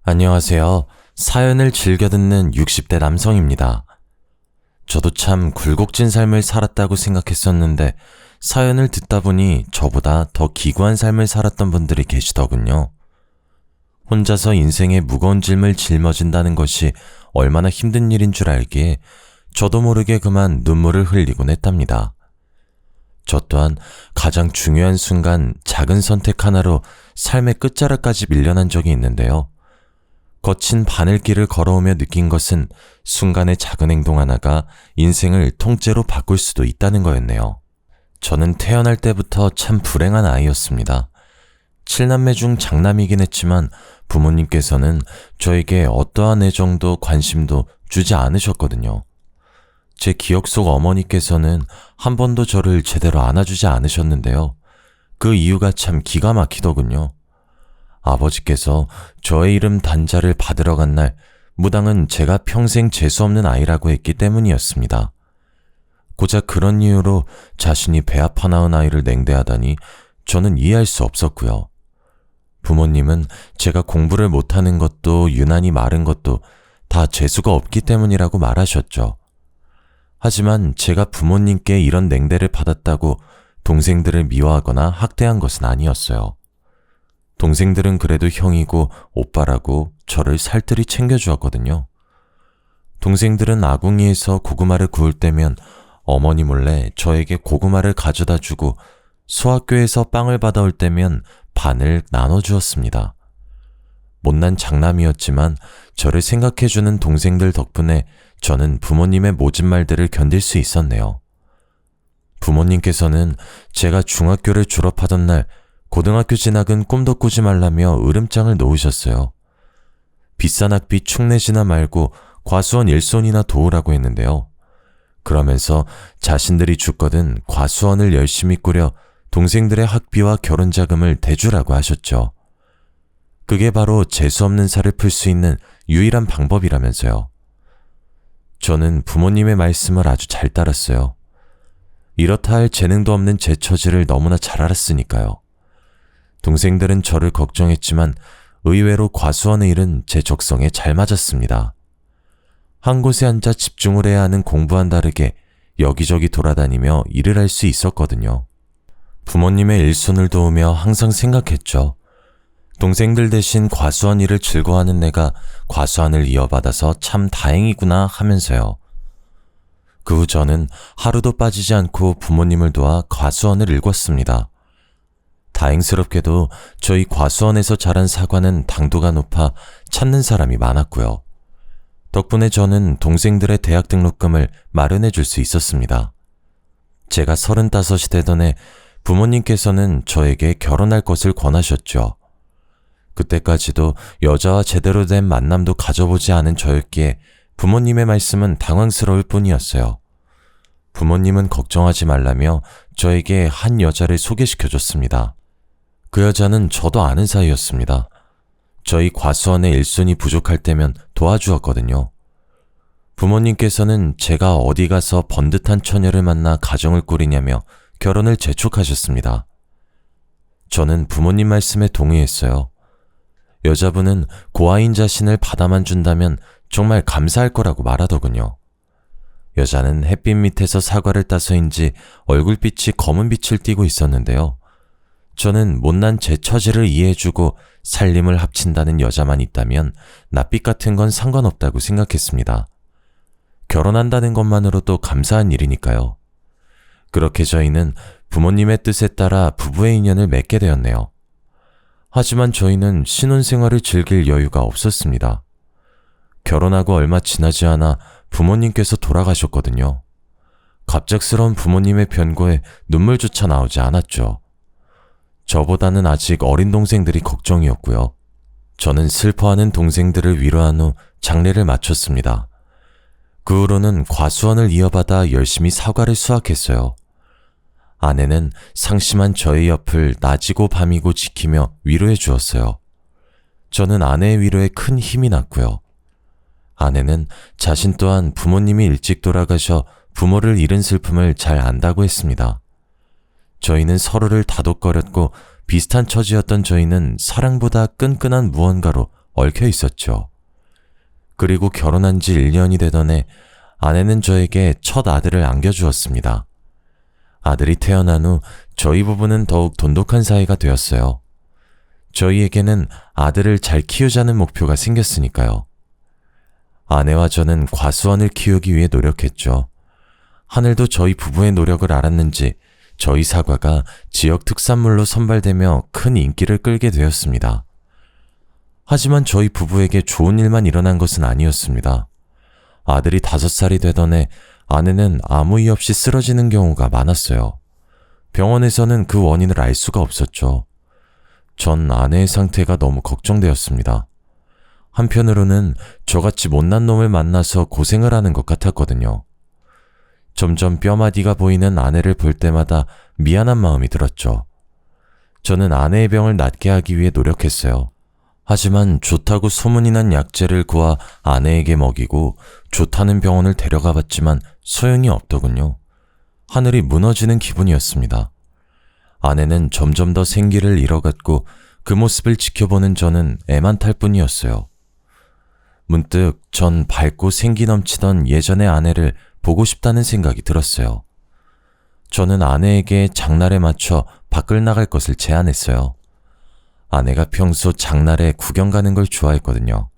안녕하세요. 사연을 즐겨 듣는 60대 남성입니다. 저도 참 굴곡진 삶을 살았다고 생각했었는데 사연을 듣다 보니 저보다 더 기구한 삶을 살았던 분들이 계시더군요. 혼자서 인생의 무거운 짐을 짊어진다는 것이 얼마나 힘든 일인 줄 알기에 저도 모르게 그만 눈물을 흘리곤 했답니다. 저 또한 가장 중요한 순간 작은 선택 하나로 삶의 끝자락까지 밀려난 적이 있는데요. 거친 바늘길을 걸어오며 느낀 것은 순간의 작은 행동 하나가 인생을 통째로 바꿀 수도 있다는 거였네요. 저는 태어날 때부터 참 불행한 아이였습니다. 7남매 중 장남이긴 했지만 부모님께서는 저에게 어떠한 애정도 관심도 주지 않으셨거든요. 제 기억 속 어머니께서는 한 번도 저를 제대로 안아주지 않으셨는데요. 그 이유가 참 기가 막히더군요. 아버지께서 저의 이름 단자를 받으러 간 날 무당은 제가 평생 재수없는 아이라고 했기 때문이었습니다. 고작 그런 이유로 자신이 배 아파 낳은 아이를 냉대하다니 저는 이해할 수 없었고요. 부모님은 제가 공부를 못하는 것도 유난히 마른 것도 다 재수가 없기 때문이라고 말하셨죠. 하지만 제가 부모님께 이런 냉대를 받았다고 동생들을 미워하거나 학대한 것은 아니었어요. 동생들은 그래도 형이고 오빠라고 저를 살뜰히 챙겨주었거든요. 동생들은 아궁이에서 고구마를 구울 때면 어머니 몰래 저에게 고구마를 가져다 주고 소학교에서 빵을 받아올 때면 반을 나눠주었습니다. 못난 장남이었지만 저를 생각해주는 동생들 덕분에 저는 부모님의 모진 말들을 견딜 수 있었네요. 부모님께서는 제가 중학교를 졸업하던 날 고등학교 진학은 꿈도 꾸지 말라며 으름장을 놓으셨어요. 비싼 학비 축 내지나 말고 과수원 일손이나 도우라고 했는데요. 그러면서 자신들이 죽거든 과수원을 열심히 꾸려 동생들의 학비와 결혼 자금을 대주라고 하셨죠. 그게 바로 재수없는 살을 풀 수 있는 유일한 방법이라면서요. 저는 부모님의 말씀을 아주 잘 따랐어요. 이렇다 할 재능도 없는 제 처지를 너무나 잘 알았으니까요. 동생들은 저를 걱정했지만 의외로 과수원의 일은 제 적성에 잘 맞았습니다. 한 곳에 앉아 집중을 해야 하는 공부와는 다르게 여기저기 돌아다니며 일을 할 수 있었거든요. 부모님의 일손을 도우며 항상 생각했죠. 동생들 대신 과수원 일을 즐거워하는 내가 과수원을 이어받아서 참 다행이구나 하면서요. 그 후 저는 하루도 빠지지 않고 부모님을 도와 과수원을 일궜습니다. 다행스럽게도 저희 과수원에서 자란 사과는 당도가 높아 찾는 사람이 많았고요. 덕분에 저는 동생들의 대학 등록금을 마련해 줄 수 있었습니다. 제가 35이 되던 해 부모님께서는 저에게 결혼할 것을 권하셨죠. 그때까지도 여자와 제대로 된 만남도 가져보지 않은 저였기에 부모님의 말씀은 당황스러울 뿐이었어요. 부모님은 걱정하지 말라며 저에게 한 여자를 소개시켜줬습니다. 그 여자는 저도 아는 사이였습니다. 저희 과수원의 일손이 부족할 때면 도와주었거든요. 부모님께서는 제가 어디 가서 번듯한 처녀를 만나 가정을 꾸리냐며 결혼을 재촉하셨습니다. 저는 부모님 말씀에 동의했어요. 여자분은 고아인 자신을 받아만 준다면 정말 감사할 거라고 말하더군요. 여자는 햇빛 밑에서 사과를 따서인지 얼굴빛이 검은 빛을 띠고 있었는데요. 저는 못난 제 처지를 이해해주고 살림을 합친다는 여자만 있다면 낯빛 같은 건 상관없다고 생각했습니다. 결혼한다는 것만으로도 감사한 일이니까요. 그렇게 저희는 부모님의 뜻에 따라 부부의 인연을 맺게 되었네요. 하지만 저희는 신혼생활을 즐길 여유가 없었습니다. 결혼하고 얼마 지나지 않아 부모님께서 돌아가셨거든요. 갑작스러운 부모님의 변고에 눈물조차 나오지 않았죠. 저보다는 아직 어린 동생들이 걱정이었고요. 저는 슬퍼하는 동생들을 위로한 후 장례를 마쳤습니다. 그 후로는 과수원을 이어받아 열심히 사과를 수확했어요. 아내는 상심한 저의 옆을 낮이고 밤이고 지키며 위로해 주었어요. 저는 아내의 위로에 큰 힘이 났고요. 아내는 자신 또한 부모님이 일찍 돌아가셔 부모를 잃은 슬픔을 잘 안다고 했습니다. 저희는 서로를 다독거렸고 비슷한 처지였던 저희는 사랑보다 끈끈한 무언가로 얽혀 있었죠. 그리고 결혼한 지 1년이 되던 해 아내는 저에게 첫 아들을 안겨주었습니다. 아들이 태어난 후 저희 부부는 더욱 돈독한 사이가 되었어요. 저희에게는 아들을 잘 키우자는 목표가 생겼으니까요. 아내와 저는 과수원을 키우기 위해 노력했죠. 하늘도 저희 부부의 노력을 알았는지 저희 사과가 지역 특산물로 선발되며 큰 인기를 끌게 되었습니다. 하지만 저희 부부에게 좋은 일만 일어난 것은 아니었습니다. 아들이 5살이 되던 해 아내는 아무 이유 없이 쓰러지는 경우가 많았어요. 병원에서는 그 원인을 알 수가 없었죠. 전 아내의 상태가 너무 걱정되었습니다. 한편으로는 저같이 못난 놈을 만나서 고생을 하는 것 같았거든요. 점점 뼈마디가 보이는 아내를 볼 때마다 미안한 마음이 들었죠. 저는 아내의 병을 낫게 하기 위해 노력했어요. 하지만 좋다고 소문이 난 약재를 구하 아내에게 먹이고 좋다는 병원을 데려가 봤지만 소용이 없더군요. 하늘이 무너지는 기분이었습니다. 아내는 점점 더 생기를 잃어갔고 그 모습을 지켜보는 저는 애만 탈 뿐이었어요. 문득 전 밝고 생기 넘치던 예전의 아내를 보고 싶다는 생각이 들었어요. 저는 아내에게 장날에 맞춰 밖을 나갈 것을 제안했어요. 아내가 평소 장날에 구경 가는 걸 좋아했거든요.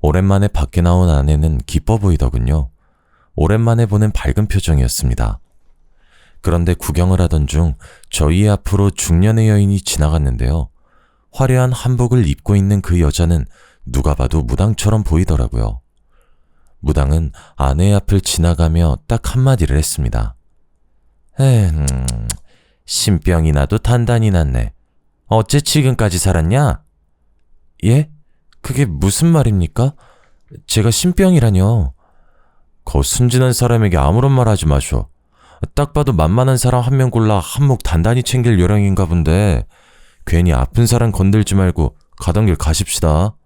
오랜만에 밖에 나온 아내는 기뻐 보이더군요. 오랜만에 보는 밝은 표정이었습니다. 그런데 구경을 하던 중 저희 앞으로 중년의 여인이 지나갔는데요. 화려한 한복을 입고 있는 그 여자는 누가 봐도 무당처럼 보이더라고요. 무당은 아내의 앞을 지나가며 딱 한마디를 했습니다. 신병이 나도 단단히 났네. 어째 지금까지 살았냐? 예? 그게 무슨 말입니까? 제가 신병이라뇨. 거 순진한 사람에게 아무런 말 하지 마쇼. 딱 봐도 만만한 사람 한 명 골라 한몫 단단히 챙길 요량인가 본데 괜히 아픈 사람 건들지 말고 가던 길 가십시다.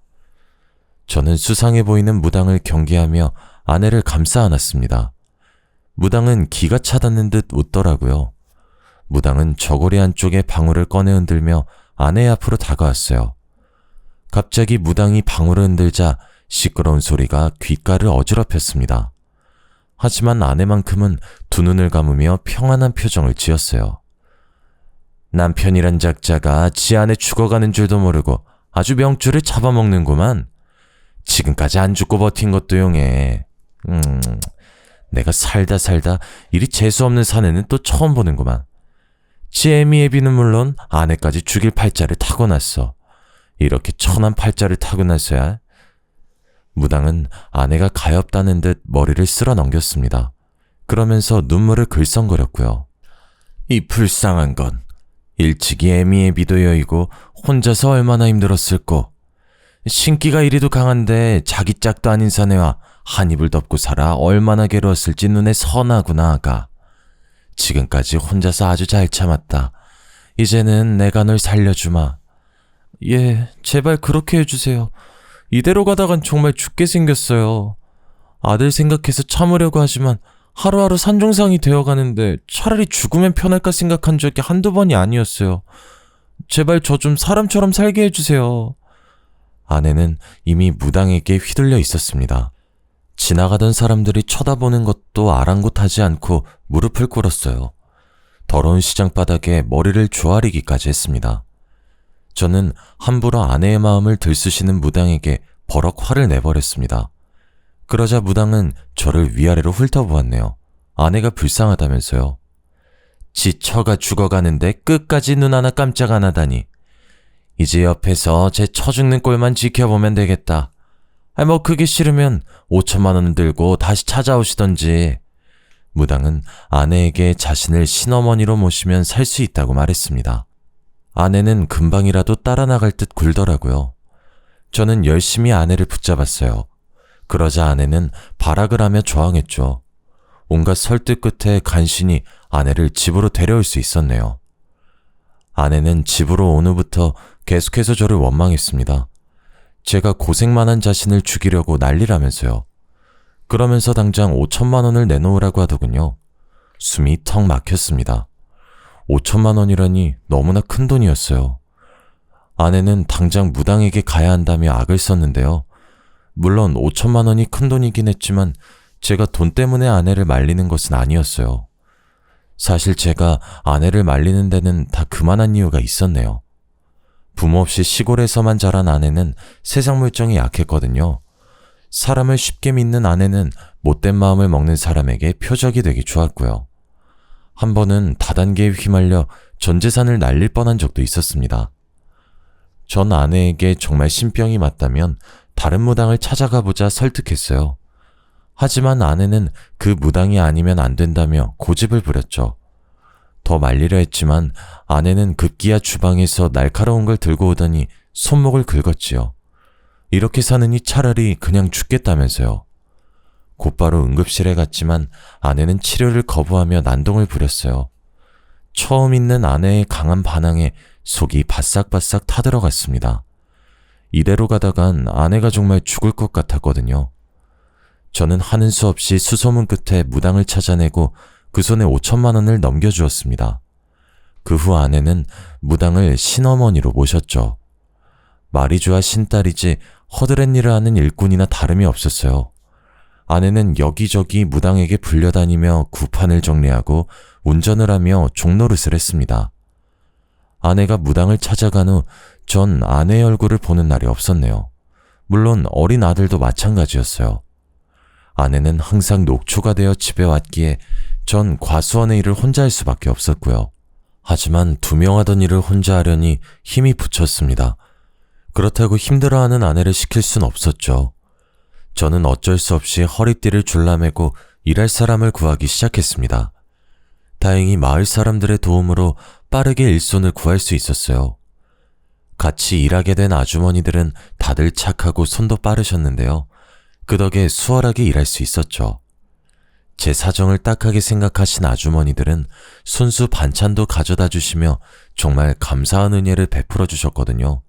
저는 수상해 보이는 무당을 경계하며 아내를 감싸 안았습니다. 무당은 기가 차닿는 듯 웃더라고요. 무당은 저고리 안쪽에 방울을 꺼내 흔들며 아내 앞으로 다가왔어요. 갑자기 무당이 방울을 흔들자 시끄러운 소리가 귓가를 어지럽혔습니다. 하지만 아내만큼은 두 눈을 감으며 평안한 표정을 지었어요. 남편이란 작자가 지 아내 죽어가는 줄도 모르고 아주 명줄을 잡아먹는구만. 지금까지 안 죽고 버틴 것도 용해. 내가 살다 이리 재수없는 사내는 또 처음 보는구만. 지 애미애비는 물론 아내까지 죽일 팔자를 타고났어. 이렇게 천한 팔자를 타고나서야. 무당은 아내가 가엾다는 듯 머리를 쓸어 넘겼습니다. 그러면서 눈물을 글썽거렸고요. 이 불쌍한 건 일찍이 애미애비도 여의고 혼자서 얼마나 힘들었을꼬. 신기가 이리도 강한데 자기 짝도 아닌 사내와 한 입을 덮고 살아 얼마나 괴로웠을지 눈에 선하구나 아가. 지금까지 혼자서 아주 잘 참았다. 이제는 내가 널 살려주마. 예, 제발 그렇게 해주세요. 이대로 가다간 정말 죽게 생겼어요. 아들 생각해서 참으려고 하지만 하루하루 산중상이 되어가는데 차라리 죽으면 편할까 생각한 적이 한두 번이 아니었어요. 제발 저 좀 사람처럼 살게 해주세요. 아내는 이미 무당에게 휘둘려 있었습니다. 지나가던 사람들이 쳐다보는 것도 아랑곳하지 않고 무릎을 꿇었어요. 더러운 시장바닥에 머리를 조아리기까지 했습니다. 저는 함부로 아내의 마음을 들쑤시는 무당에게 버럭 화를 내버렸습니다. 그러자 무당은 저를 위아래로 훑어보았네요. 아내가 불쌍하다면서요. 지 처가 죽어가는데 끝까지 눈 하나 깜짝 안 하다니. 이제 옆에서 제 처 죽는 꼴만 지켜보면 되겠다. 뭐 그게 싫으면 5천만 원 들고 다시 찾아오시던지. 무당은 아내에게 자신을 신어머니로 모시면 살 수 있다고 말했습니다. 아내는 금방이라도 따라 나갈 듯 굴더라고요. 저는 열심히 아내를 붙잡았어요. 그러자 아내는 발악을 하며 저항했죠. 온갖 설득 끝에 간신히 아내를 집으로 데려올 수 있었네요. 아내는 집으로 온 후부터 계속해서 저를 원망했습니다. 제가 고생만 한 자신을 죽이려고 난리라면서요. 그러면서 당장 5천만 원을 내놓으라고 하더군요. 숨이 턱 막혔습니다. 5천만 원이라니 너무나 큰 돈이었어요. 아내는 당장 무당에게 가야 한다며 악을 썼는데요. 물론 5천만 원이 큰 돈이긴 했지만 제가 돈 때문에 아내를 말리는 것은 아니었어요. 사실 제가 아내를 말리는 데는 다 그만한 이유가 있었네요. 부모 없이 시골에서만 자란 아내는 세상 물정이 약했거든요. 사람을 쉽게 믿는 아내는 못된 마음을 먹는 사람에게 표적이 되기 좋았고요. 한 번은 다단계에 휘말려 전 재산을 날릴 뻔한 적도 있었습니다. 전 아내에게 정말 신병이 맞다면 다른 무당을 찾아가 보자 설득했어요. 하지만 아내는 그 무당이 아니면 안 된다며 고집을 부렸죠. 더 말리려 했지만 아내는 급기야 주방에서 날카로운 걸 들고 오더니 손목을 긁었지요. 이렇게 사느니 차라리 그냥 죽겠다면서요. 곧바로 응급실에 갔지만 아내는 치료를 거부하며 난동을 부렸어요. 처음 있는 아내의 강한 반항에 속이 바싹바싹 타들어갔습니다. 이대로 가다간 아내가 정말 죽을 것 같았거든요. 저는 하는 수 없이 수소문 끝에 무당을 찾아내고 그 손에 5천만 원을 넘겨주었습니다. 그 후 아내는 무당을 신어머니로 모셨죠. 마리주와 신딸이지 허드렛 일을 하는 일꾼이나 다름이 없었어요. 아내는 여기저기 무당에게 불려다니며 구판을 정리하고 운전을 하며 종노릇을 했습니다. 아내가 무당을 찾아간 후 전 아내의 얼굴을 보는 날이 없었네요. 물론 어린 아들도 마찬가지였어요. 아내는 항상 녹초가 되어 집에 왔기에 전 과수원의 일을 혼자 할 수밖에 없었고요. 하지만 2명 하던 일을 혼자 하려니 힘이 붙였습니다. 그렇다고 힘들어하는 아내를 시킬 순 없었죠. 저는 어쩔 수 없이 허리띠를 졸라매고 일할 사람을 구하기 시작했습니다. 다행히 마을 사람들의 도움으로 빠르게 일손을 구할 수 있었어요. 같이 일하게 된 아주머니들은 다들 착하고 손도 빠르셨는데요. 그 덕에 수월하게 일할 수 있었죠. 제 사정을 딱하게 생각하신 아주머니들은 손수 반찬도 가져다 주시며 정말 감사한 은혜를 베풀어 주셨거든요.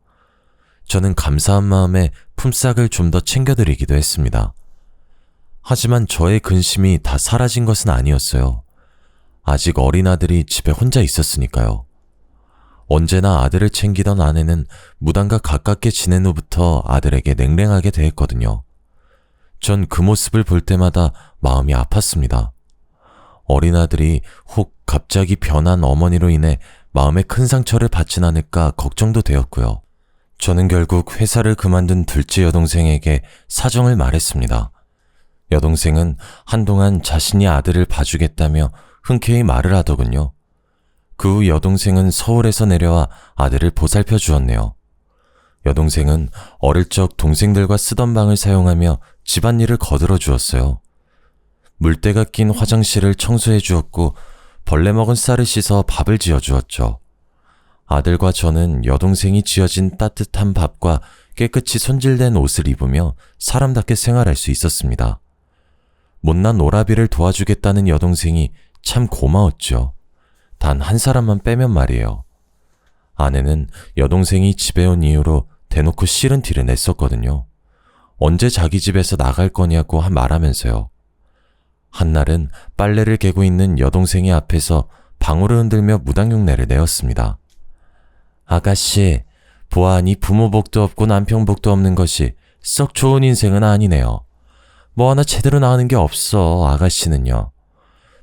저는 감사한 마음에 품삯을 좀 더 챙겨드리기도 했습니다. 하지만 저의 근심이 다 사라진 것은 아니었어요. 아직 어린 아들이 집에 혼자 있었으니까요. 언제나 아들을 챙기던 아내는 무당과 가깝게 지낸 후부터 아들에게 냉랭하게 대했거든요. 전 그 모습을 볼 때마다 마음이 아팠습니다. 어린 아들이 혹 갑자기 변한 어머니로 인해 마음에 큰 상처를 받진 않을까 걱정도 되었고요. 저는 결국 회사를 그만둔 둘째 여동생에게 사정을 말했습니다. 여동생은 한동안 자신이 아들을 봐주겠다며 흔쾌히 말을 하더군요. 그 후 여동생은 서울에서 내려와 아들을 보살펴 주었네요. 여동생은 어릴 적 동생들과 쓰던 방을 사용하며 집안일을 거들어 주었어요. 물때가 낀 화장실을 청소해 주었고 벌레 먹은 쌀을 씻어 밥을 지어 주었죠. 아들과 저는 여동생이 지어진 따뜻한 밥과 깨끗이 손질된 옷을 입으며 사람답게 생활할 수 있었습니다. 못난 오라비를 도와주겠다는 여동생이 참 고마웠죠. 단 한 사람만 빼면 말이에요. 아내는 여동생이 집에 온 이후로 대놓고 싫은 티를 냈었거든요. 언제 자기 집에서 나갈 거냐고 말하면서요. 한날은 빨래를 개고 있는 여동생의 앞에서 방울을 흔들며 무당흉내를 내었습니다. 아가씨, 보아하니 부모 복도 없고 남편 복도 없는 것이 썩 좋은 인생은 아니네요. 뭐 하나 제대로 나가는 게 없어, 아가씨는요.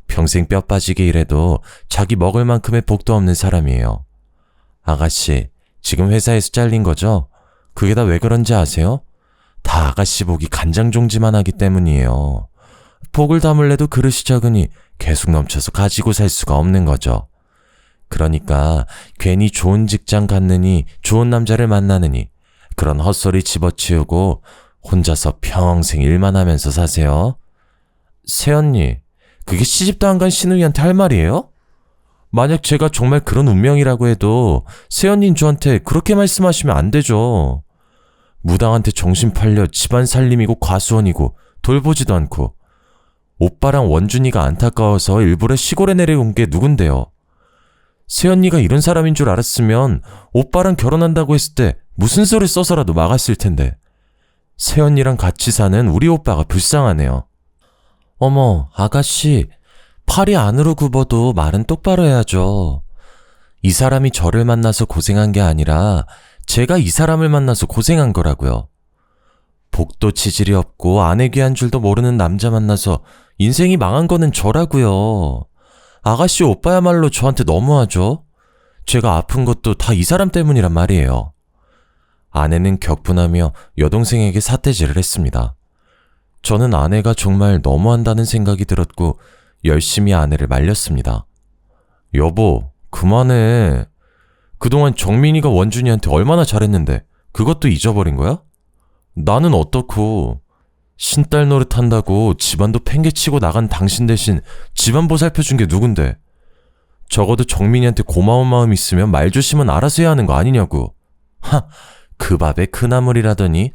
평생 뼈 빠지게 일해도 자기 먹을 만큼의 복도 없는 사람이에요. 아가씨, 지금 회사에서 잘린 거죠? 그게 다 왜 그런지 아세요? 다 아가씨 복이 간장종지만 하기 때문이에요. 복을 담을래도 그릇이 적으니 계속 넘쳐서 가지고 살 수가 없는 거죠. 그러니까 괜히 좋은 직장 갔느니 좋은 남자를 만나느니 그런 헛소리 집어치우고 혼자서 평생 일만 하면서 사세요. 새언니, 그게 시집도 안 간 시누이한테 할 말이에요? 만약 제가 정말 그런 운명이라고 해도 새언니는 저한테 그렇게 말씀하시면 안 되죠. 무당한테 정신 팔려 집안 살림이고 과수원이고 돌보지도 않고 오빠랑 원준이가 안타까워서 일부러 시골에 내려온 게 누군데요. 새언니가 이런 사람인 줄 알았으면 오빠랑 결혼한다고 했을 때 무슨 소리 써서라도 막았을 텐데. 새언니랑 같이 사는 우리 오빠가 불쌍하네요. 어머, 아가씨, 팔이 안으로 굽어도 말은 똑바로 해야죠. 이 사람이 저를 만나서 고생한 게 아니라 제가 이 사람을 만나서 고생한 거라고요. 복도 지질이 없고 아내 귀한 줄도 모르는 남자 만나서 인생이 망한 거는 저라고요. 아가씨 오빠야말로 저한테 너무하죠? 제가 아픈 것도 다 이 사람 때문이란 말이에요. 아내는 격분하며 여동생에게 삿대질을 했습니다. 저는 아내가 정말 너무한다는 생각이 들었고 열심히 아내를 말렸습니다. 여보, 그만해. 그동안 정민이가 원준이한테 얼마나 잘했는데 그것도 잊어버린 거야? 나는 어떻고 신딸 노릇한다고 집안도 팽개치고 나간 당신 대신 집안 보살펴준 게 누군데? 적어도 정민이한테 고마운 마음 있으면 말조심은 알아서 해야 하는 거 아니냐고. 그 밥에 그 나물이라더니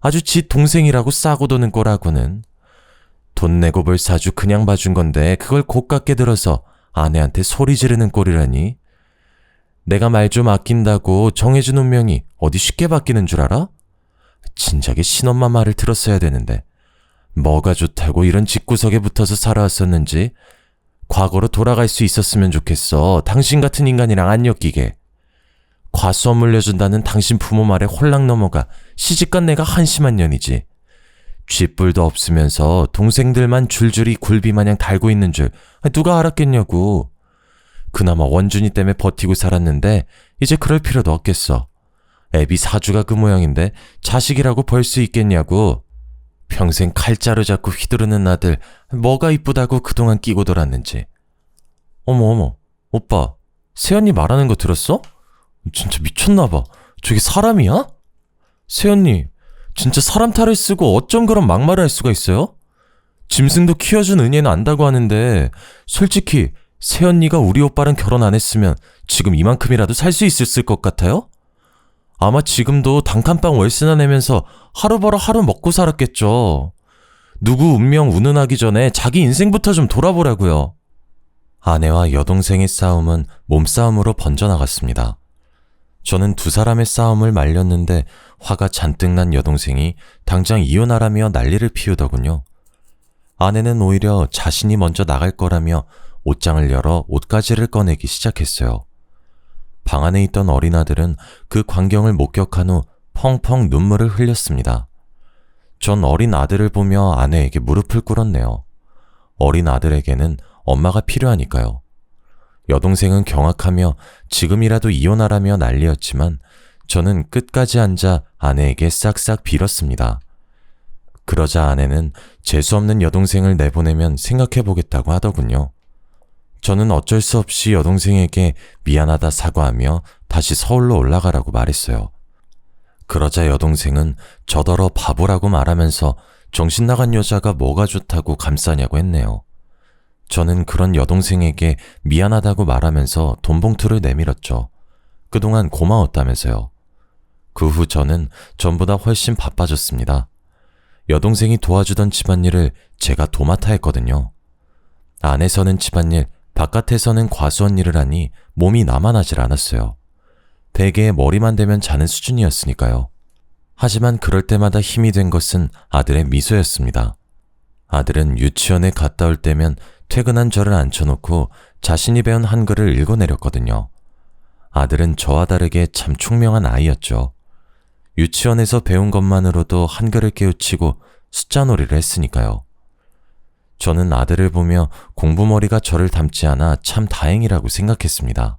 아주 지 동생이라고 싸고 도는 꼴하고는. 돈 내고 볼 사주 그냥 봐준 건데 그걸 고깝게 들어서 아내한테 소리 지르는 꼴이라니. 내가 말 좀 아낀다고 정해준 운명이 어디 쉽게 바뀌는 줄 알아? 진작에 신엄마 말을 들었어야 되는데 뭐가 좋다고 이런 집구석에 붙어서 살아왔었는지 과거로 돌아갈 수 있었으면 좋겠어. 당신 같은 인간이랑 안 엮이게. 과수원 물려준다는 당신 부모 말에 홀랑 넘어가 시집간 내가 한심한 년이지. 쥐뿔도 없으면서 동생들만 줄줄이 굴비마냥 달고 있는 줄 누가 알았겠냐고. 그나마 원준이 때문에 버티고 살았는데 이제 그럴 필요도 없겠어. 애비 사주가 그 모양인데 자식이라고 벌 수 있겠냐고. 평생 칼자루 잡고 휘두르는 아들 뭐가 이쁘다고 그동안 끼고 돌았는지. 어머, 오빠 세연이 말하는 거 들었어? 진짜 미쳤나봐. 저게 사람이야? 세연이 진짜 사람 탈을 쓰고 어쩜 그런 막말을 할 수가 있어요? 짐승도 키워준 은혜는 안다고 하는데 솔직히 세연이가 우리 오빠랑 결혼 안 했으면 지금 이만큼이라도 살 수 있었을 것 같아요? 아마 지금도 단칸방 월세나 내면서 하루 벌어 하루 먹고 살았겠죠. 누구 운명 운운하기 전에 자기 인생부터 좀 돌아보라고요. 아내와 여동생의 싸움은 몸싸움으로 번져나갔습니다. 저는 두 사람의 싸움을 말렸는데 화가 잔뜩 난 여동생이 당장 이혼하라며 난리를 피우더군요. 아내는 오히려 자신이 먼저 나갈 거라며 옷장을 열어 옷가지를 꺼내기 시작했어요. 방 안에 있던 어린 아들은 그 광경을 목격한 후 펑펑 눈물을 흘렸습니다. 전 어린 아들을 보며 아내에게 무릎을 꿇었네요. 어린 아들에게는 엄마가 필요하니까요. 여동생은 경악하며 지금이라도 이혼하라며 난리였지만 저는 끝까지 앉아 아내에게 싹싹 빌었습니다. 그러자 아내는 재수없는 여동생을 내보내면 생각해보겠다고 하더군요. 저는 어쩔 수 없이 여동생에게 미안하다 사과하며 다시 서울로 올라가라고 말했어요. 그러자 여동생은 저더러 바보라고 말하면서 정신 나간 여자가 뭐가 좋다고 감싸냐고 했네요. 저는 그런 여동생에게 미안하다고 말하면서 돈 봉투를 내밀었죠. 그동안 고마웠다면서요. 그 후 저는 전보다 훨씬 바빠졌습니다. 여동생이 도와주던 집안일을 제가 도맡아 했거든요. 안에서는 집안일, 바깥에서는 과수원 일을 하니 몸이 나만하질 않았어요. 베개에 머리만 대면 자는 수준이었으니까요. 하지만 그럴 때마다 힘이 된 것은 아들의 미소였습니다. 아들은 유치원에 갔다 올 때면 퇴근한 저를 앉혀놓고 자신이 배운 한글을 읽어내렸거든요. 아들은 저와 다르게 참 총명한 아이였죠. 유치원에서 배운 것만으로도 한글을 깨우치고 숫자 놀이를 했으니까요. 저는 아들을 보며 공부머리가 저를 닮지 않아 참 다행이라고 생각했습니다.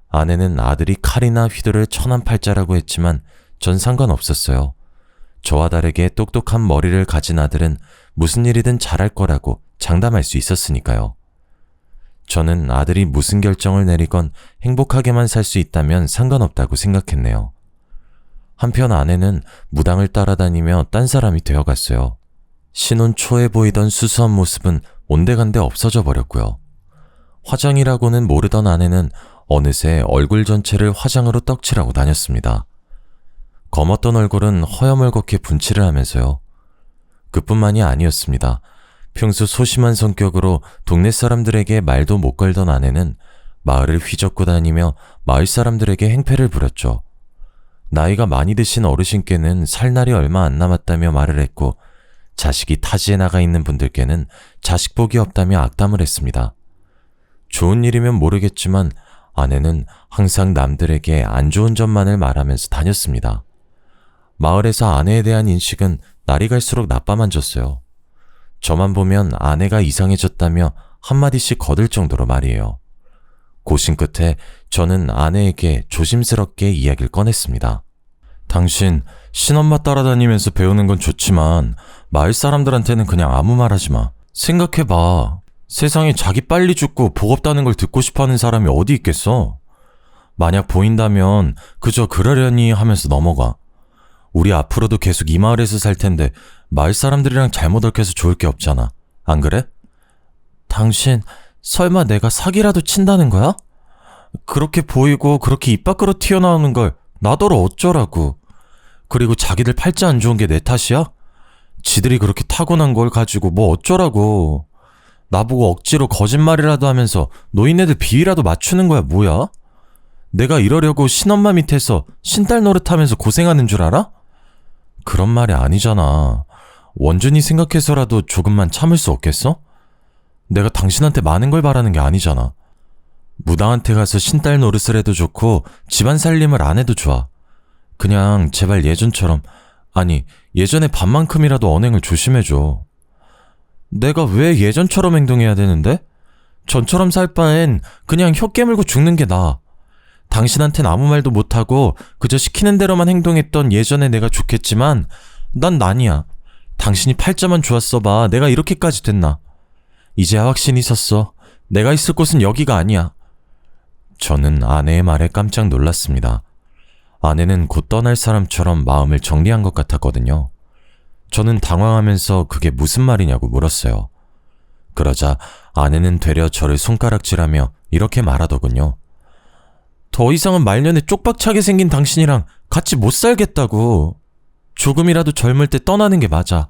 아내는 아들이 칼이나 휘두를 천한팔자라고 했지만 전 상관없었어요. 저와 다르게 똑똑한 머리를 가진 아들은 무슨 일이든 잘할 거라고 장담할 수 있었으니까요. 저는 아들이 무슨 결정을 내리건 행복하게만 살 수 있다면 상관없다고 생각했네요. 한편 아내는 무당을 따라다니며 딴 사람이 되어갔어요. 신혼 초에 보이던 수수한 모습은 온데간데 없어져 버렸고요. 화장이라고는 모르던 아내는 어느새 얼굴 전체를 화장으로 떡칠하고 다녔습니다. 검었던 얼굴은 허여멀겋게 분칠을 하면서요. 그뿐만이 아니었습니다. 평소 소심한 성격으로 동네 사람들에게 말도 못 걸던 아내는 마을을 휘젓고 다니며 마을 사람들에게 행패를 부렸죠. 나이가 많이 드신 어르신께는 살 날이 얼마 안 남았다며 말을 했고 자식이 타지에 나가 있는 분들께는 자식 복이 없다며 악담을 했습니다. 좋은 일이면 모르겠지만 아내는 항상 남들에게 안 좋은 점만을 말하면서 다녔습니다. 마을에서 아내에 대한 인식은 날이 갈수록 나빠만졌어요. 저만 보면 아내가 이상해졌다며 한마디씩 거들 정도로 말이에요. 고심 끝에 저는 아내에게 조심스럽게 이야기를 꺼냈습니다. 당신 신엄마 따라다니면서 배우는 건 좋지만 마을 사람들한테는 그냥 아무 말 하지 마. 생각해봐. 세상에 자기 빨리 죽고 복 없다는 걸 듣고 싶어하는 사람이 어디 있겠어? 만약 보인다면 그저 그러려니 하면서 넘어가. 우리 앞으로도 계속 이 마을에서 살 텐데 마을 사람들이랑 잘못 얽혀서 좋을 게 없잖아. 안 그래? 당신 설마 내가 사기라도 친다는 거야? 그렇게 보이고 그렇게 입 밖으로 튀어나오는 걸 나더러 어쩌라고. 그리고 자기들 팔자 안 좋은 게 내 탓이야? 지들이 그렇게 타고난 걸 가지고 뭐 어쩌라고. 나보고 억지로 거짓말이라도 하면서 노인네들 비위라도 맞추는 거야 뭐야? 내가 이러려고 신엄마 밑에서 신딸 노릇하면서 고생하는 줄 알아? 그런 말이 아니잖아. 원준이 생각해서라도 조금만 참을 수 없겠어? 내가 당신한테 많은 걸 바라는 게 아니잖아. 무당한테 가서 신딸 노릇을 해도 좋고 집안 살림을 안 해도 좋아. 그냥 제발 예전처럼, 아니 예전에 반만큼이라도 언행을 조심해줘. 내가 왜 예전처럼 행동해야 되는데? 전처럼 살 바엔 그냥 혀 깨물고 죽는 게 나아. 당신한텐 아무 말도 못하고 그저 시키는 대로만 행동했던 예전의 내가 좋겠지만 난 아니야. 당신이 팔자만 좋았어 봐. 내가 이렇게까지 됐나. 이제야 확신이 섰어. 내가 있을 곳은 여기가 아니야. 저는 아내의 말에 깜짝 놀랐습니다. 아내는 곧 떠날 사람처럼 마음을 정리한 것 같았거든요. 저는 당황하면서 그게 무슨 말이냐고 물었어요. 그러자 아내는 되려 저를 손가락질하며 이렇게 말하더군요. 더 이상은 말년에 쪽박차게 생긴 당신이랑 같이 못 살겠다고. 조금이라도 젊을 때 떠나는 게 맞아.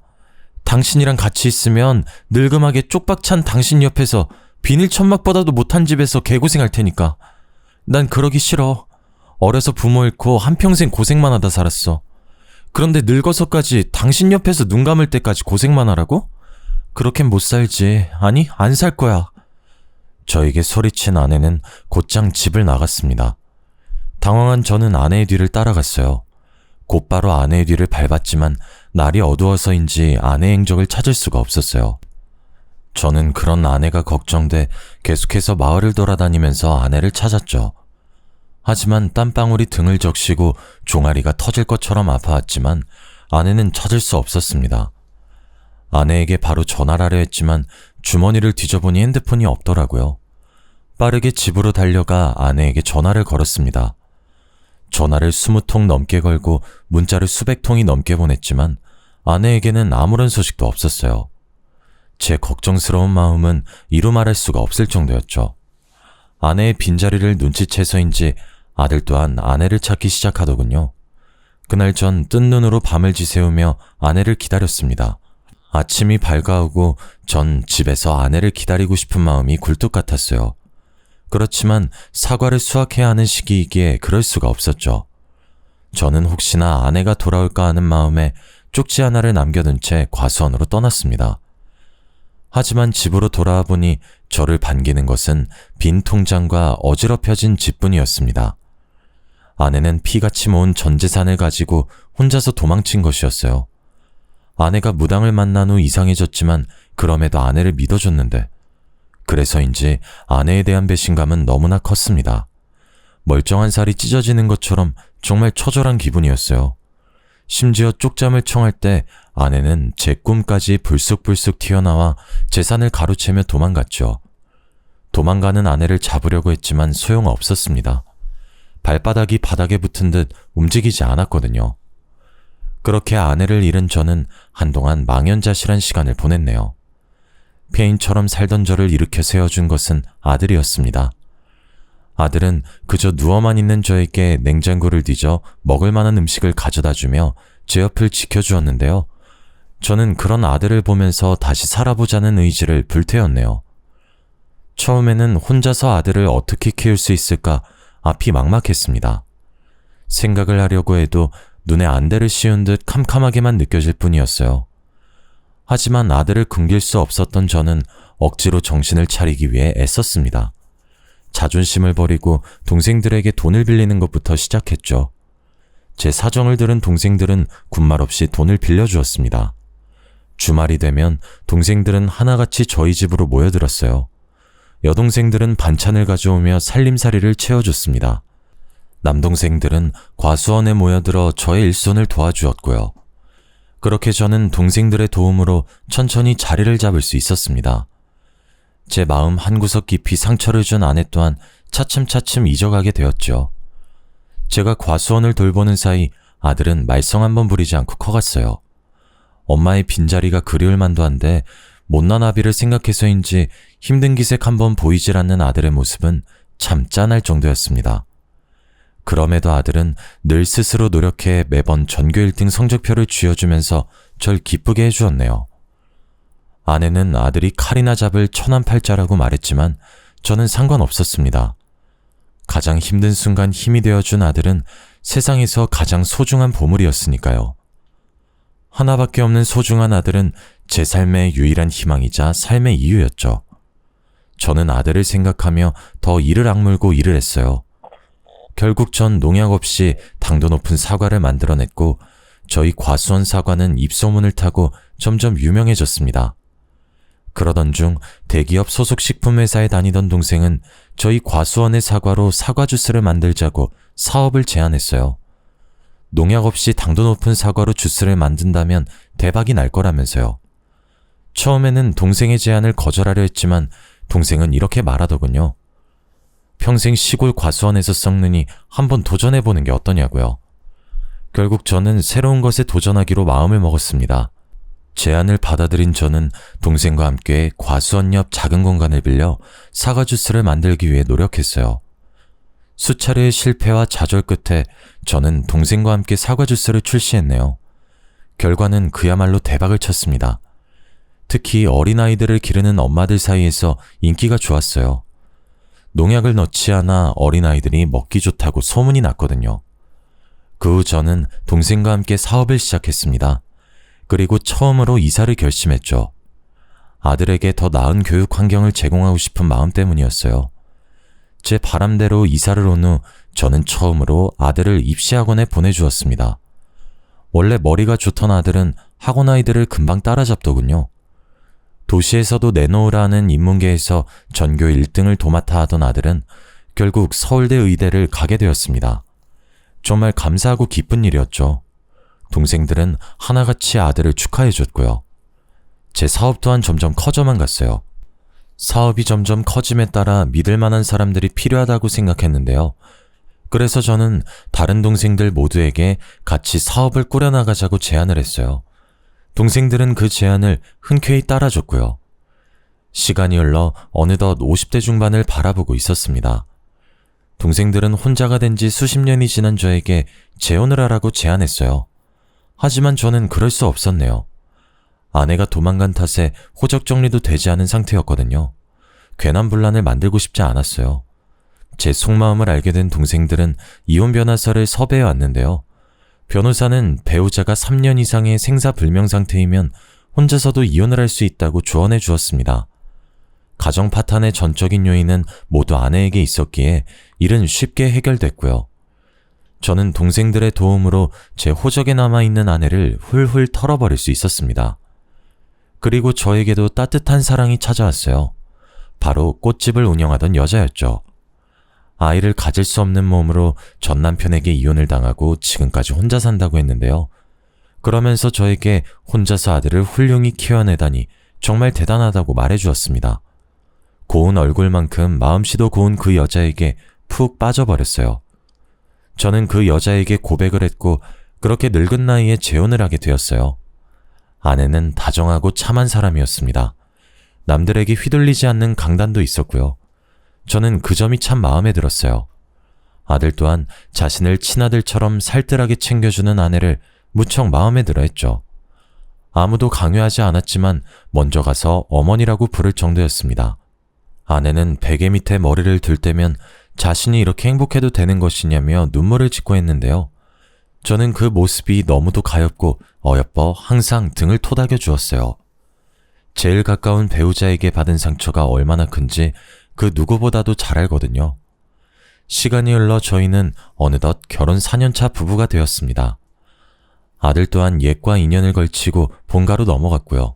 당신이랑 같이 있으면 늙음하게 쪽박찬 당신 옆에서 비닐 천막보다도 못한 집에서 개고생할 테니까. 난 그러기 싫어. 어려서 부모 잃고 한평생 고생만 하다 살았어. 그런데 늙어서까지 당신 옆에서 눈 감을 때까지 고생만 하라고? 그렇게는 못 살지. 아니, 안 살 거야. 저에게 소리친 아내는 곧장 집을 나갔습니다. 당황한 저는 아내의 뒤를 따라갔어요. 곧바로 아내의 뒤를 밟았지만 날이 어두워서인지 아내의 행적을 찾을 수가 없었어요. 저는 그런 아내가 걱정돼 계속해서 마을을 돌아다니면서 아내를 찾았죠. 하지만 땀방울이 등을 적시고 종아리가 터질 것처럼 아파왔지만 아내는 찾을 수 없었습니다. 아내에게 바로 전화를 하려 했지만 주머니를 뒤져보니 핸드폰이 없더라고요. 빠르게 집으로 달려가 아내에게 전화를 걸었습니다. 전화를 20통 넘게 걸고 문자를 수백 통이 넘게 보냈지만 아내에게는 아무런 소식도 없었어요. 제 걱정스러운 마음은 이루 말할 수가 없을 정도였죠. 아내의 빈자리를 눈치채서인지 아들 또한 아내를 찾기 시작하더군요. 그날 전 뜬 눈으로 밤을 지새우며 아내를 기다렸습니다. 아침이 밝아오고 전 집에서 아내를 기다리고 싶은 마음이 굴뚝 같았어요. 그렇지만 사과를 수확해야 하는 시기이기에 그럴 수가 없었죠. 저는 혹시나 아내가 돌아올까 하는 마음에 쪽지 하나를 남겨둔 채 과수원으로 떠났습니다. 하지만 집으로 돌아와 보니 저를 반기는 것은 빈 통장과 어지럽혀진 집뿐이었습니다. 아내는 피같이 모은 전 재산을 가지고 혼자서 도망친 것이었어요. 아내가 무당을 만난 후 이상해졌지만 그럼에도 아내를 믿어줬는데 그래서인지 아내에 대한 배신감은 너무나 컸습니다. 멀쩡한 살이 찢어지는 것처럼 정말 처절한 기분이었어요. 심지어 쪽잠을 청할 때 아내는 제 꿈까지 불쑥불쑥 튀어나와 재산을 가로채며 도망갔죠. 도망가는 아내를 잡으려고 했지만 소용없었습니다. 발바닥이 바닥에 붙은 듯 움직이지 않았거든요. 그렇게 아내를 잃은 저는 한동안 망연자실한 시간을 보냈네요. 폐인처럼 살던 저를 일으켜 세워준 것은 아들이었습니다. 아들은 그저 누워만 있는 저에게 냉장고를 뒤져 먹을 만한 음식을 가져다주며 제 옆을 지켜주었는데요. 저는 그런 아들을 보면서 다시 살아보자는 의지를 불태웠네요. 처음에는 혼자서 아들을 어떻게 키울 수 있을까 앞이 막막했습니다. 생각을 하려고 해도 눈에 안대를 씌운 듯 캄캄하게만 느껴질 뿐이었어요. 하지만 아들을 굶길 수 없었던 저는 억지로 정신을 차리기 위해 애썼습니다. 자존심을 버리고 동생들에게 돈을 빌리는 것부터 시작했죠. 제 사정을 들은 동생들은 군말 없이 돈을 빌려주었습니다. 주말이 되면 동생들은 하나같이 저희 집으로 모여들었어요. 여동생들은 반찬을 가져오며 살림살이를 채워줬습니다. 남동생들은 과수원에 모여들어 저의 일손을 도와주었고요. 그렇게 저는 동생들의 도움으로 천천히 자리를 잡을 수 있었습니다. 제 마음 한구석 깊이 상처를 준 아내 또한 차츰차츰 잊어가게 되었죠. 제가 과수원을 돌보는 사이 아들은 말썽 한번 부리지 않고 커갔어요. 엄마의 빈자리가 그리울 만도 한데 못난 아비를 생각해서인지 힘든 기색 한번 보이질 않는 아들의 모습은 참 짠할 정도였습니다. 그럼에도 아들은 늘 스스로 노력해 매번 전교 1등 성적표를 쥐어주면서 절 기쁘게 해주었네요. 아내는 아들이 칼이나 잡을 천한팔자라고 말했지만 저는 상관없었습니다. 가장 힘든 순간 힘이 되어준 아들은 세상에서 가장 소중한 보물이었으니까요. 하나밖에 없는 소중한 아들은 제 삶의 유일한 희망이자 삶의 이유였죠. 저는 아들을 생각하며 더 이를 악물고 일을 했어요. 결국 전 농약 없이 당도 높은 사과를 만들어냈고 저희 과수원 사과는 입소문을 타고 점점 유명해졌습니다. 그러던 중 대기업 소속 식품회사에 다니던 동생은 저희 과수원의 사과로 사과 주스를 만들자고 사업을 제안했어요. 농약 없이 당도 높은 사과로 주스를 만든다면 대박이 날 거라면서요. 처음에는 동생의 제안을 거절하려 했지만 동생은 이렇게 말하더군요. 평생 시골 과수원에서 썩느니 한번 도전해보는 게 어떠냐고요. 결국 저는 새로운 것에 도전하기로 마음을 먹었습니다. 제안을 받아들인 저는 동생과 함께 과수원 옆 작은 공간을 빌려 사과 주스를 만들기 위해 노력했어요. 수차례의 실패와 좌절 끝에 저는 동생과 함께 사과 주스를 출시했네요. 결과는 그야말로 대박을 쳤습니다. 특히 어린아이들을 기르는 엄마들 사이에서 인기가 좋았어요. 농약을 넣지 않아 어린아이들이 먹기 좋다고 소문이 났거든요. 그 후 저는 동생과 함께 사업을 시작했습니다. 그리고 처음으로 이사를 결심했죠. 아들에게 더 나은 교육 환경을 제공하고 싶은 마음 때문이었어요. 제 바람대로 이사를 온 후 저는 처음으로 아들을 입시학원에 보내주었습니다. 원래 머리가 좋던 아들은 학원 아이들을 금방 따라잡더군요. 도시에서도 내놓으라 하는 인문계에서 전교 1등을 도맡아 하던 아들은 결국 서울대 의대를 가게 되었습니다. 정말 감사하고 기쁜 일이었죠. 동생들은 하나같이 아들을 축하해줬고요. 제 사업 또한 점점 커져만 갔어요. 사업이 점점 커짐에 따라 믿을 만한 사람들이 필요하다고 생각했는데요. 그래서 저는 다른 동생들 모두에게 같이 사업을 꾸려나가자고 제안을 했어요. 동생들은 그 제안을 흔쾌히 따라줬고요. 시간이 흘러 어느덧 50대 중반을 바라보고 있었습니다. 동생들은 혼자가 된 지 수십 년이 지난 저에게 재혼을 하라고 제안했어요. 하지만 저는 그럴 수 없었네요. 아내가 도망간 탓에 호적 정리도 되지 않은 상태였거든요. 괜한 분란을 만들고 싶지 않았어요. 제 속마음을 알게 된 동생들은 이혼 변호사를 섭외해 왔는데요. 변호사는 배우자가 3년 이상의 생사불명 상태이면 혼자서도 이혼을 할 수 있다고 조언해 주었습니다. 가정 파탄의 전적인 요인은 모두 아내에게 있었기에 일은 쉽게 해결됐고요. 저는 동생들의 도움으로 제 호적에 남아있는 아내를 훌훌 털어버릴 수 있었습니다. 그리고 저에게도 따뜻한 사랑이 찾아왔어요. 바로 꽃집을 운영하던 여자였죠. 아이를 가질 수 없는 몸으로 전 남편에게 이혼을 당하고 지금까지 혼자 산다고 했는데요. 그러면서 저에게 혼자서 아들을 훌륭히 키워내다니 정말 대단하다고 말해주었습니다. 고운 얼굴만큼 마음씨도 고운 그 여자에게 푹 빠져버렸어요. 저는 그 여자에게 고백을 했고 그렇게 늙은 나이에 재혼을 하게 되었어요. 아내는 다정하고 참한 사람이었습니다. 남들에게 휘둘리지 않는 강단도 있었고요. 저는 그 점이 참 마음에 들었어요. 아들 또한 자신을 친아들처럼 살뜰하게 챙겨주는 아내를 무척 마음에 들어 했죠. 아무도 강요하지 않았지만 먼저 가서 어머니라고 부를 정도였습니다. 아내는 베개 밑에 머리를 둘 때면 자신이 이렇게 행복해도 되는 것이냐며 눈물을 짓고 했는데요. 저는 그 모습이 너무도 가엾고 어여뻐 항상 등을 토닥여 주었어요. 제일 가까운 배우자에게 받은 상처가 얼마나 큰지 그 누구보다도 잘 알거든요. 시간이 흘러 저희는 어느덧 결혼 4년차 부부가 되었습니다. 아들 또한 옛과 인연을 걸치고 본가로 넘어갔고요.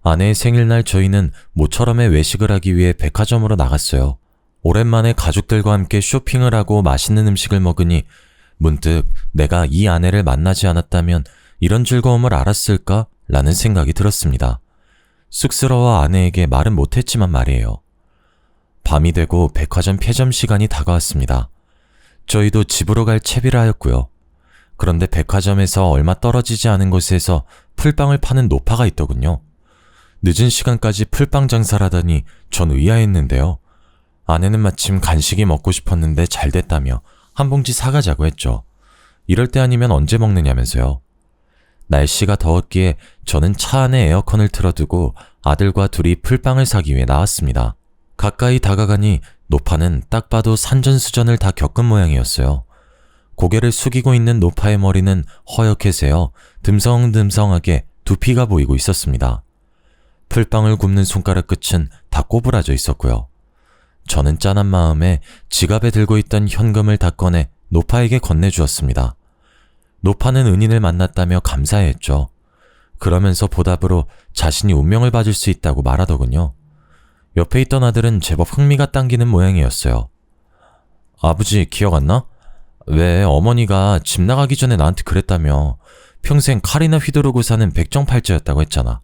아내의 생일날 저희는 모처럼의 외식을 하기 위해 백화점으로 나갔어요. 오랜만에 가족들과 함께 쇼핑을 하고 맛있는 음식을 먹으니 문득 내가 이 아내를 만나지 않았다면 이런 즐거움을 알았을까? 라는 생각이 들었습니다. 쑥스러워 아내에게 말은 못했지만 말이에요. 밤이 되고 백화점 폐점 시간이 다가왔습니다. 저희도 집으로 갈 채비를 하였고요. 그런데 백화점에서 얼마 떨어지지 않은 곳에서 풀빵을 파는 노파가 있더군요. 늦은 시간까지 풀빵 장사를 하다니 전 의아했는데요. 아내는 마침 간식이 먹고 싶었는데 잘 됐다며 한 봉지 사가자고 했죠. 이럴 때 아니면 언제 먹느냐면서요. 날씨가 더웠기에 저는 차 안에 에어컨을 틀어두고 아들과 둘이 풀빵을 사기 위해 나왔습니다. 가까이 다가가니 노파는 딱 봐도 산전수전을 다 겪은 모양이었어요. 고개를 숙이고 있는 노파의 머리는 허옇게 새어 듬성듬성하게 두피가 보이고 있었습니다. 풀빵을 굽는 손가락 끝은 다 꼬부라져 있었고요. 저는 짠한 마음에 지갑에 들고 있던 현금을 다 꺼내 노파에게 건네주었습니다. 노파는 은인을 만났다며 감사해했죠. 그러면서 보답으로 자신이 운명을 봐줄 수 있다고 말하더군요. 옆에 있던 아들은 제법 흥미가 당기는 모양이었어요. 아버지 기억 안 나? 왜 어머니가 집 나가기 전에 나한테 그랬다며 평생 칼이나 휘두르고 사는 백정팔자였다고 했잖아.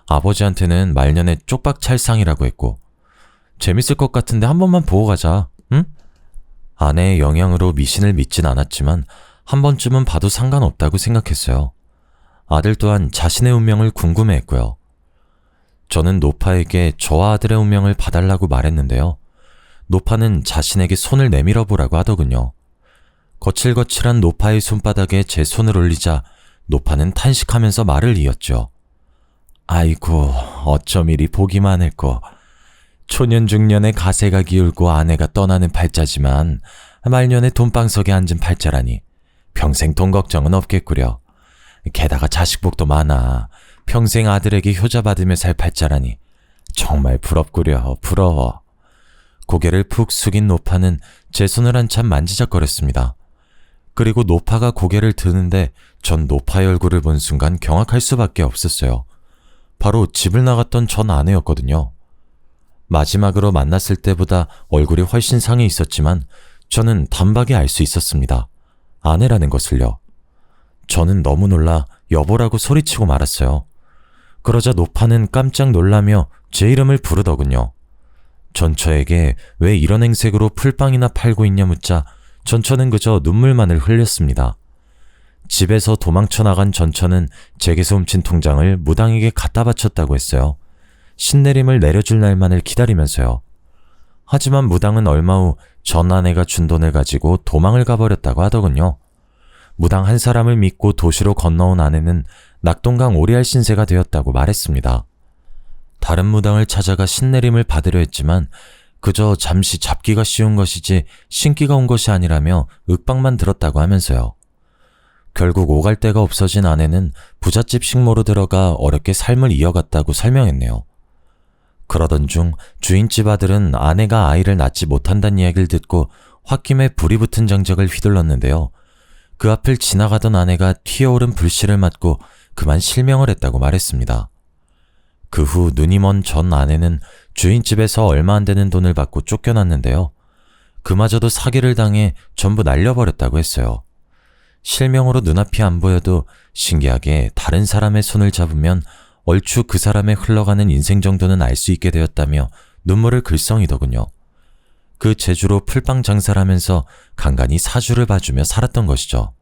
아버지한테는 말년에 쪽박찰상이라고 했고 재밌을 것 같은데 한 번만 보고 가자, 응? 아내의 영향으로 미신을 믿진 않았지만 한 번쯤은 봐도 상관없다고 생각했어요. 아들 또한 자신의 운명을 궁금해했고요. 저는 노파에게 저와 아들의 운명을 봐달라고 말했는데요. 노파는 자신에게 손을 내밀어 보라고 하더군요. 거칠거칠한 노파의 손바닥에 제 손을 올리자 노파는 탄식하면서 말을 이었죠. 아이고, 어쩜 이리 보기만 했고 초년중년에 가세가 기울고 아내가 떠나는 팔자지만 말년에 돈방석에 앉은 팔자라니 평생 돈 걱정은 없겠구려. 게다가 자식복도 많아 평생 아들에게 효자받으며 살 팔자라니 정말 부럽구려. 부러워. 고개를 푹 숙인 노파는 제 손을 한참 만지작거렸습니다. 그리고 노파가 고개를 드는데 전 노파의 얼굴을 본 순간 경악할 수밖에 없었어요. 바로 집을 나갔던 전 아내였거든요. 마지막으로 만났을 때보다 얼굴이 훨씬 상해 있었지만 저는 단박에 알 수 있었습니다. 아내라는 것을요. 저는 너무 놀라 여보라고 소리치고 말았어요. 그러자 노파는 깜짝 놀라며 제 이름을 부르더군요. 전처에게 왜 이런 행색으로 풀빵이나 팔고 있냐 묻자 전처는 그저 눈물만을 흘렸습니다. 집에서 도망쳐 나간 전처는 제게서 훔친 통장을 무당에게 갖다 바쳤다고 했어요. 신내림을 내려줄 날만을 기다리면서요. 하지만 무당은 얼마 후 전 아내가 준 돈을 가지고 도망을 가버렸다고 하더군요. 무당 한 사람을 믿고 도시로 건너온 아내는 낙동강 오리알 신세가 되었다고 말했습니다. 다른 무당을 찾아가 신내림을 받으려 했지만 그저 잠시 잡기가 쉬운 것이지 신기가 온 것이 아니라며 윽박만 들었다고 하면서요. 결국 오갈 데가 없어진 아내는 부잣집 식모로 들어가 어렵게 삶을 이어갔다고 설명했네요. 그러던 중 주인집 아들은 아내가 아이를 낳지 못한다는 이야기를 듣고 홧김에 불이 붙은 장작을 휘둘렀는데요. 그 앞을 지나가던 아내가 튀어오른 불씨를 맞고 그만 실명을 했다고 말했습니다. 그 후 눈이 먼 전 아내는 주인집에서 얼마 안 되는 돈을 받고 쫓겨났는데요. 그마저도 사기를 당해 전부 날려버렸다고 했어요. 실명으로 눈앞이 안 보여도 신기하게 다른 사람의 손을 잡으면 얼추 그 사람의 흘러가는 인생 정도는 알 수 있게 되었다며 눈물을 글썽이더군요. 그 재주로 풀빵 장사를 하면서 간간히 사주를 봐주며 살았던 것이죠.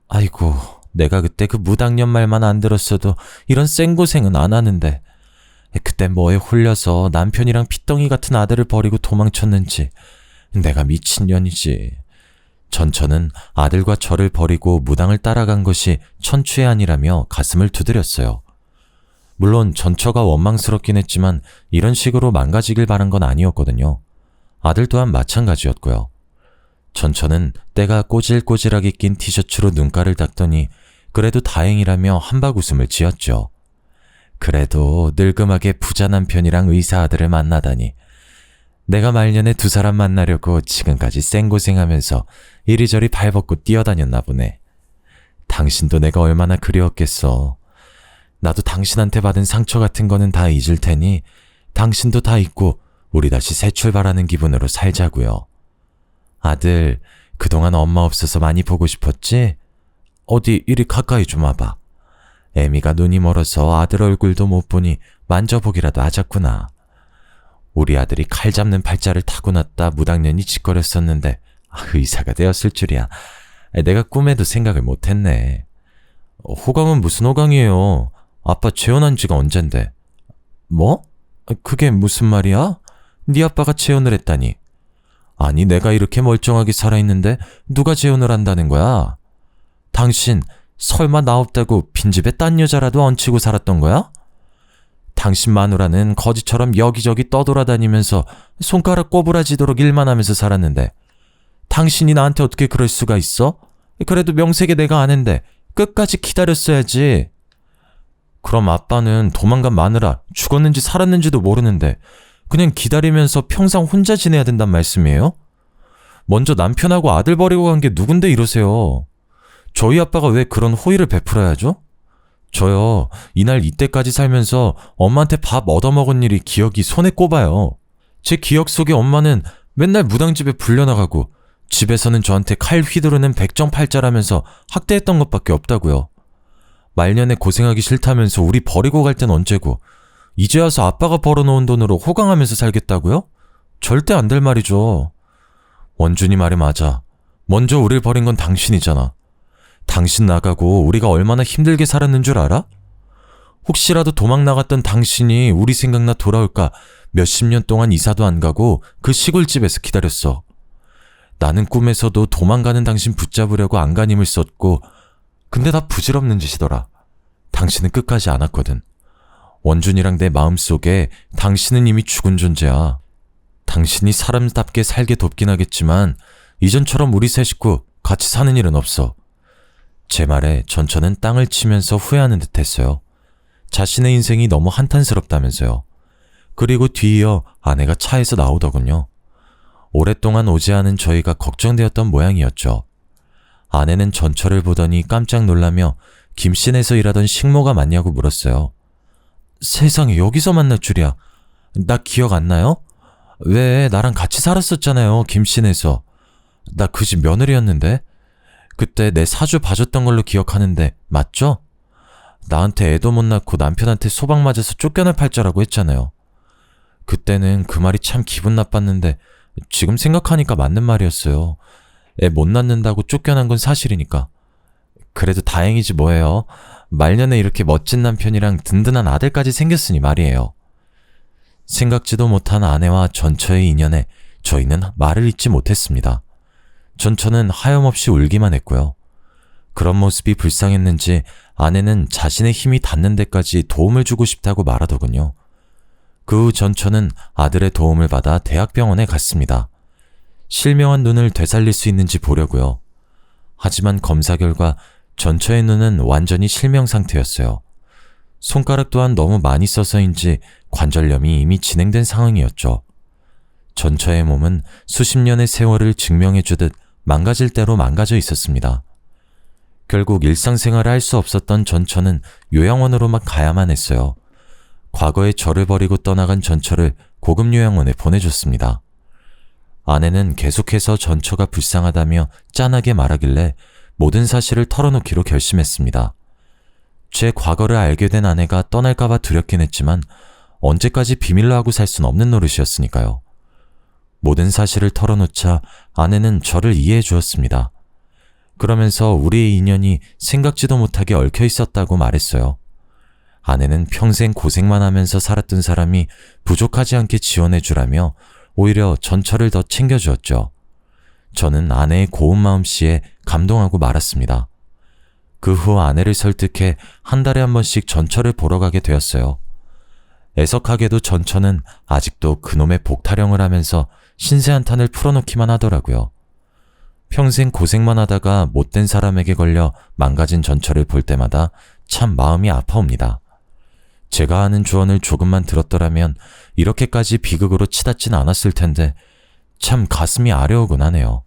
아이고, 내가 그때 그 무당년 말만 안 들었어도 이런 쌩고생은 안 하는데 그때 뭐에 홀려서 남편이랑 피덩이 같은 아들을 버리고 도망쳤는지 내가 미친년이지. 전처는 아들과 저를 버리고 무당을 따라간 것이 천추의 아니라며 가슴을 두드렸어요. 물론 전처가 원망스럽긴 했지만 이런 식으로 망가지길 바란 건 아니었거든요. 아들 또한 마찬가지였고요. 전처는 때가 꼬질꼬질하게 낀 티셔츠로 눈가를 닦더니 그래도 다행이라며 한박 웃음을 지었죠. 그래도 늙음하게 부자 남편이랑 의사 아들을 만나다니 내가 말년에 두 사람 만나려고 지금까지 쌩고생하면서 이리저리 발벗고 뛰어다녔나 보네. 당신도 내가 얼마나 그리웠겠어. 나도 당신한테 받은 상처 같은 거는 다 잊을 테니 당신도 다 잊고 우리 다시 새 출발하는 기분으로 살자고요. 아들, 그동안 엄마 없어서 많이 보고 싶었지? 어디 이리 가까이 좀 와봐. 애미가 눈이 멀어서 아들 얼굴도 못 보니 만져보기라도 하자꾸나. 우리 아들이 칼 잡는 팔자를 타고났다 무당년이 짓거렸었는데 의사가 되었을 줄이야. 내가 꿈에도 생각을 못했네. 호강은 무슨 호강이에요? 아빠 재혼한 지가 언젠데. 뭐? 그게 무슨 말이야? 네 아빠가 재혼을 했다니. 아니, 내가 이렇게 멀쩡하게 살아있는데 누가 재혼을 한다는 거야? 당신 설마 나 없다고 빈집에 딴 여자라도 얹히고 살았던 거야? 당신 마누라는 거지처럼 여기저기 떠돌아다니면서 손가락 꼬부라지도록 일만 하면서 살았는데 당신이 나한테 어떻게 그럴 수가 있어? 그래도 명색에 내가 아는데 끝까지 기다렸어야지. 그럼 아빠는 도망간 마누라 죽었는지 살았는지도 모르는데 그냥 기다리면서 평생 혼자 지내야 된단 말씀이에요? 먼저 남편하고 아들 버리고 간 게 누군데 이러세요. 저희 아빠가 왜 그런 호의를 베풀어야죠? 저요, 이날 이때까지 살면서 엄마한테 밥 얻어먹은 일이 기억이 손에 꼽아요. 제 기억 속에 엄마는 맨날 무당집에 불려나가고 집에서는 저한테 칼 휘두르는 백정팔자라면서 학대했던 것밖에 없다고요. 말년에 고생하기 싫다면서 우리 버리고 갈 땐 언제고 이제 와서 아빠가 벌어놓은 돈으로 호강하면서 살겠다고요? 절대 안 될 말이죠. 원준이 말이 맞아. 먼저 우릴 버린 건 당신이잖아. 당신 나가고 우리가 얼마나 힘들게 살았는 줄 알아? 혹시라도 도망 나갔던 당신이 우리 생각나 돌아올까 몇십 년 동안 이사도 안 가고 그 시골집에서 기다렸어. 나는 꿈에서도 도망가는 당신 붙잡으려고 안간힘을 썼고 근데 다 부질없는 짓이더라. 당신은 끝까지 안 왔거든. 원준이랑 내 마음속에 당신은 이미 죽은 존재야. 당신이 사람답게 살게 돕긴 하겠지만 이전처럼 우리 세 식구 같이 사는 일은 없어. 제 말에 전처는 땅을 치면서 후회하는 듯 했어요. 자신의 인생이 너무 한탄스럽다면서요. 그리고 뒤이어 아내가 차에서 나오더군요. 오랫동안 오지 않은 저희가 걱정되었던 모양이었죠. 아내는 전처를 보더니 깜짝 놀라며 김씨네에서 일하던 식모가 맞냐고 물었어요. 세상에, 여기서 만날 줄이야. 나 기억 안 나요? 왜, 나랑 같이 살았었잖아요, 김씨네에서. 나 그 집 며느리였는데. 그때 내 사주 봐줬던 걸로 기억하는데 맞죠? 나한테 애도 못 낳고 남편한테 소방 맞아서 쫓겨날 팔자라고 했잖아요. 그때는 그 말이 참 기분 나빴는데 지금 생각하니까 맞는 말이었어요. 애 못 낳는다고 쫓겨난 건 사실이니까. 그래도 다행이지 뭐예요. 말년에 이렇게 멋진 남편이랑 든든한 아들까지 생겼으니 말이에요. 생각지도 못한 아내와 전처의 인연에 저희는 말을 잇지 못했습니다. 전처는 하염없이 울기만 했고요. 그런 모습이 불쌍했는지 아내는 자신의 힘이 닿는 데까지 도움을 주고 싶다고 말하더군요. 그 후 전처는 아들의 도움을 받아 대학병원에 갔습니다. 실명한 눈을 되살릴 수 있는지 보려고요. 하지만 검사 결과 전처의 눈은 완전히 실명 상태였어요. 손가락 또한 너무 많이 써서인지 관절염이 이미 진행된 상황이었죠. 전처의 몸은 수십 년의 세월을 증명해주듯 망가질 대로 망가져 있었습니다. 결국 일상생활을 할 수 없었던 전처는 요양원으로만 가야만 했어요. 과거에 저를 버리고 떠나간 전처를 고급 요양원에 보내줬습니다. 아내는 계속해서 전처가 불쌍하다며 짠하게 말하길래 모든 사실을 털어놓기로 결심했습니다. 제 과거를 알게 된 아내가 떠날까봐 두렵긴 했지만 언제까지 비밀로 하고 살 순 없는 노릇이었으니까요. 모든 사실을 털어놓자 아내는 저를 이해해 주었습니다. 그러면서 우리의 인연이 생각지도 못하게 얽혀 있었다고 말했어요. 아내는 평생 고생만 하면서 살았던 사람이 부족하지 않게 지원해 주라며 오히려 전처를 더 챙겨주었죠. 저는 아내의 고운 마음씨에 감동하고 말았습니다. 그 후 아내를 설득해 한 달에 한 번씩 전처를 보러 가게 되었어요. 애석하게도 전처는 아직도 그놈의 복타령을 하면서 신세한탄을 풀어놓기만 하더라고요. 평생 고생만 하다가 못된 사람에게 걸려 망가진 전처를 볼 때마다 참 마음이 아파옵니다. 제가 하는 조언을 조금만 들었더라면 이렇게까지 비극으로 치닫진 않았을 텐데 참 가슴이 아려오곤 하네요.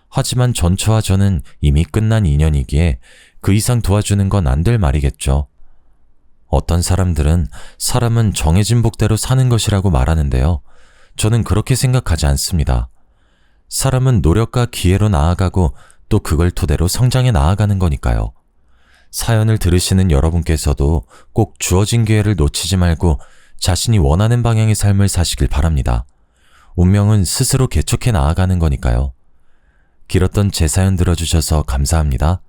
하지만 전처와 저는 이미 끝난 인연이기에 그 이상 도와주는 건 안 될 말이겠죠. 어떤 사람들은 사람은 정해진 복대로 사는 것이라고 말하는데요. 저는 그렇게 생각하지 않습니다. 사람은 노력과 기회로 나아가고 또 그걸 토대로 성장해 나아가는 거니까요. 사연을 들으시는 여러분께서도 꼭 주어진 기회를 놓치지 말고 자신이 원하는 방향의 삶을 사시길 바랍니다. 운명은 스스로 개척해 나아가는 거니까요. 길었던 제 사연 들어주셔서 감사합니다.